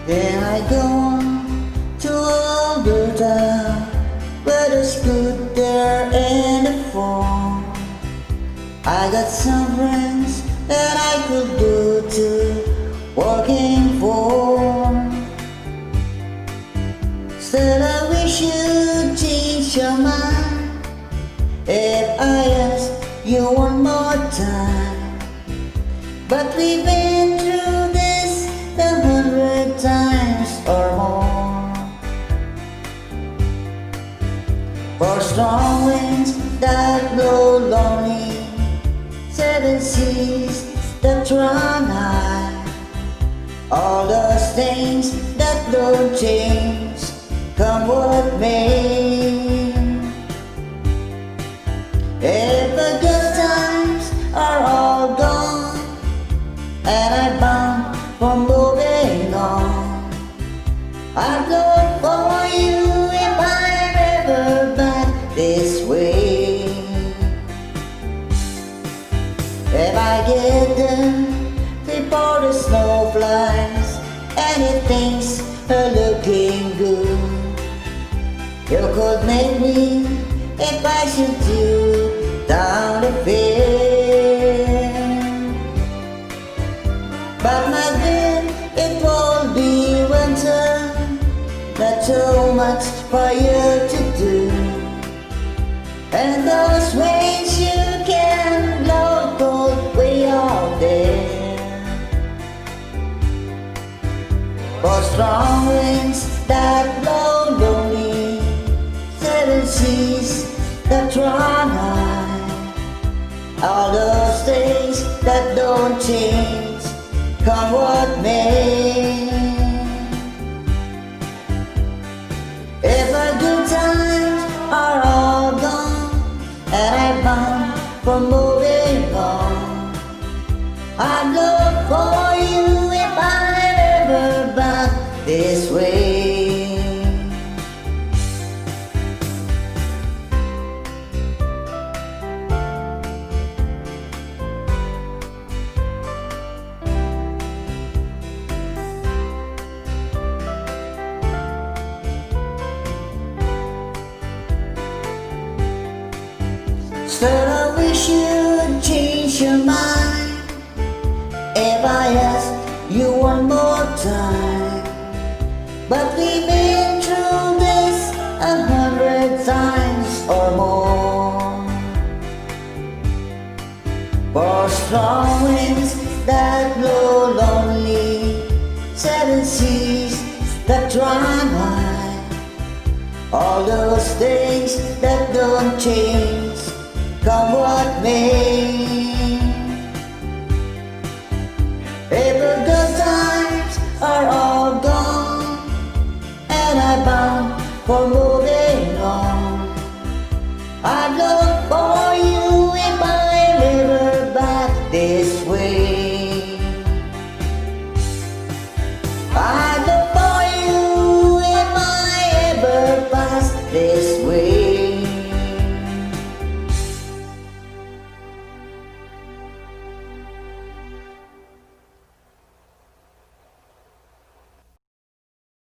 Then I go on to older town, where there's good there and a phone. I got some friends that I could go to working for. Still I wish you'd change your mind if I asked you one more time. But we've been through this 100 times or more. For strong winds that blow lonely, 7 seas that run high, all those things that don't change, come what may. If the good times are all gone and I'm bound for moving on, I'd look for you if I'm ever back this way. If I get there before the snow flies and it thinks are looking good, you could make me if I should do down the fair. But my dear, it won't be winter, not too much for you to do. And those ways you can blow cold way out there. For strong winds that blow lonely, 7 seas that run high, all those things that don't change, come what may. If the good times are all gone and I'm bound for moving on, I'd look for you if I'm ever back this way. Still I wish you'd change your mind if I asked you one more time. But we've been through this 100 times or more. For strong winds that blow lonely, 7 seas that run high, all those things that don't change, come what may.